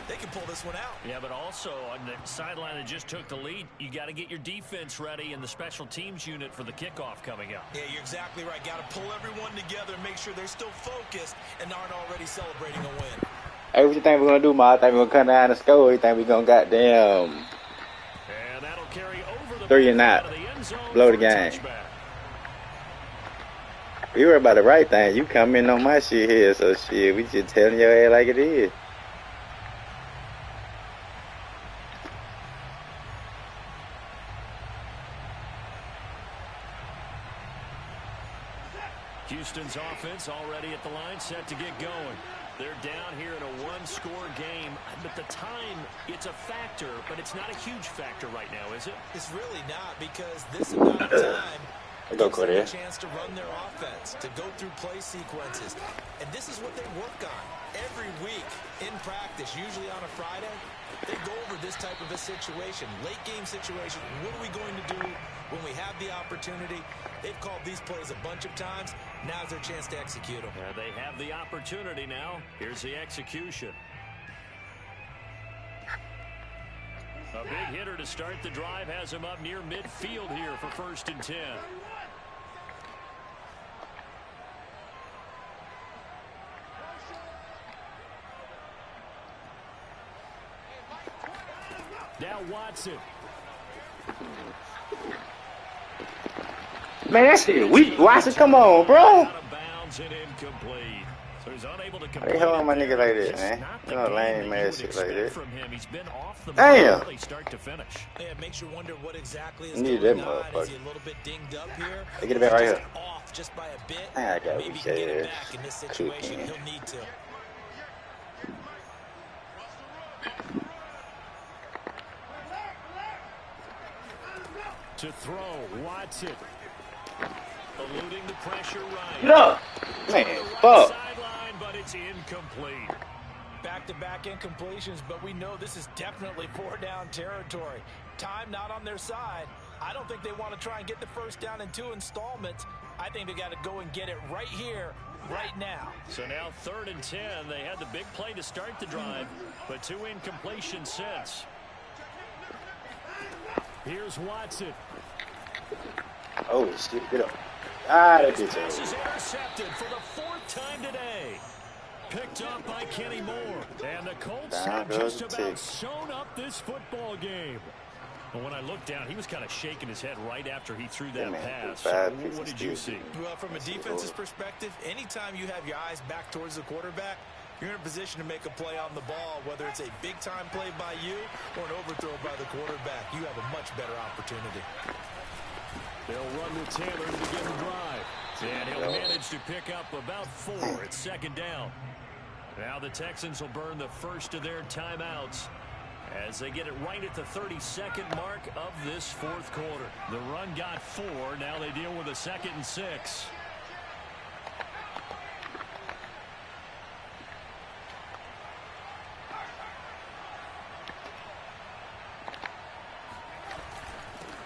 Speaker 3: They can pull this one out.
Speaker 2: Yeah, but also on the sideline that just took the lead, you got to get your defense ready and the special teams unit for the kickoff coming up.
Speaker 3: Yeah, you're exactly right. Got to pull everyone together and make sure they're still focused and aren't already celebrating a win.
Speaker 6: Hey, what you think we're going to do, Ma? I think we're going to come down and score. You think we're going to goddamn
Speaker 2: And that'll carry over the
Speaker 6: 3 and out. Blow the game. We were about the right thing. You come in on my shit here, so shit, we just telling your ass like it is.
Speaker 2: Houston's offense already at the line, set to get going. They're down here in a one-score game, but the time, it's a factor, but it's not a huge factor right now, is it?
Speaker 3: It's really not, because this amount of time gives them a chance to run their offense, to go through play sequences. And this is what they work on every week in practice, usually on a Friday. They go over this type of a situation, late game situation. What are we going to do when we have the opportunity? They've called these plays a bunch of times. Now's their chance to execute them.
Speaker 2: They have the opportunity now. Here's the execution. A big hitter to start the drive has him up near midfield here for 1st and 10.
Speaker 5: Now Watson.
Speaker 6: Man, that shit weak. Watson, come on, bro.
Speaker 2: Out of bounds and incomplete. So he's unable to complete.
Speaker 6: Hey, hold on my nigga like that,
Speaker 2: Just
Speaker 6: man.
Speaker 2: not the
Speaker 6: You know,
Speaker 2: game
Speaker 6: lame
Speaker 2: that you
Speaker 6: ass
Speaker 2: would
Speaker 6: shit like
Speaker 2: expect
Speaker 6: that.
Speaker 2: from him. He's been off the
Speaker 6: Damn.
Speaker 2: ball start to finish.
Speaker 3: Yeah, it makes you wonder what exactly is
Speaker 6: Need
Speaker 3: going
Speaker 6: that
Speaker 3: on. Is
Speaker 6: motherfucker.
Speaker 3: he a little bit dinged up here?
Speaker 6: Hey, get it back right
Speaker 3: Just
Speaker 6: here.
Speaker 3: off just by a bit.
Speaker 6: I gotta
Speaker 3: Maybe
Speaker 6: be
Speaker 3: he can get it
Speaker 6: serious.
Speaker 3: back in this situation.
Speaker 6: Cooking.
Speaker 3: He'll need to.
Speaker 5: To throw, Watson.
Speaker 2: Eluding the pressure right.
Speaker 6: Get up. Man, fuck.
Speaker 2: Sideline, but it's incomplete.
Speaker 3: Back-to-back incompletions, but we know this is definitely 4-down territory. Time not on their side. I don't think they want to try and get the first down in 2 installments. I think they got to go and get it right here, right now.
Speaker 2: So now 3rd and 10. They had the big play to start the drive, but 2 incompletions since.
Speaker 5: Here's Watson.
Speaker 6: Oh, shit, get up. Ah, that bitch
Speaker 2: Pass is
Speaker 6: over.
Speaker 2: intercepted for the 4th time today. Picked up by Kenny Moore. And the Colts
Speaker 6: Down
Speaker 2: have
Speaker 6: goes
Speaker 2: just
Speaker 6: the
Speaker 2: about
Speaker 6: tick.
Speaker 2: sewn up this football game. But when I looked down, he was kind of shaking his head right after he threw that
Speaker 6: man,
Speaker 2: pass.
Speaker 6: 5
Speaker 2: So
Speaker 6: picks
Speaker 2: what
Speaker 6: of
Speaker 2: did you
Speaker 6: steel.
Speaker 2: see?
Speaker 3: Well, from a defense's perspective, anytime you have your eyes back towards the quarterback, you're in a position to make a play on the ball, whether it's a big-time play by you or an overthrow by the quarterback. You have a much better opportunity.
Speaker 5: They'll run with Taylor to begin the drive.
Speaker 2: And he'll manage to pick up about 4 at second down. Now the Texans will burn the first of their timeouts as they get it right at the 32nd mark of this fourth quarter. The run got 4. Now they deal with a 2nd and 6.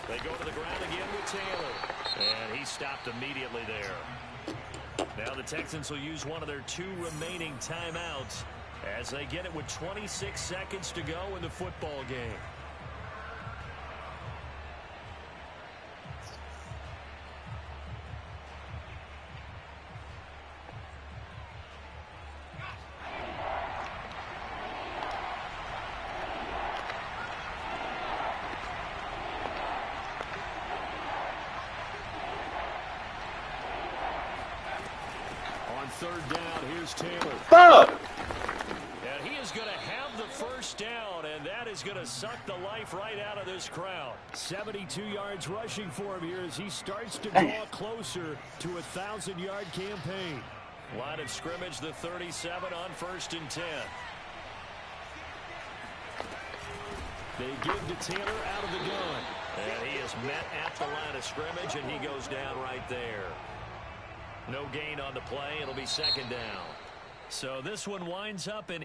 Speaker 2: They go to the ground again with Taylor. And he stopped immediately there. Now the Texans will use one of their 2 remaining timeouts as they get it with 26 seconds to go in the football game. On third down, here's Taylor.
Speaker 6: Fuck!
Speaker 2: And he is going to have the first down, and that is going to suck the life right out of this crowd.
Speaker 5: 72 yards rushing for him here as he starts to draw closer to a 1,000-yard campaign.
Speaker 2: Line of scrimmage, the 37 on 1st and 10.
Speaker 5: They give to Taylor out of the gun.
Speaker 2: And he is met at the line of scrimmage, and he goes down right there. No gain on the play. It'll be 2nd down.
Speaker 5: So this one winds up an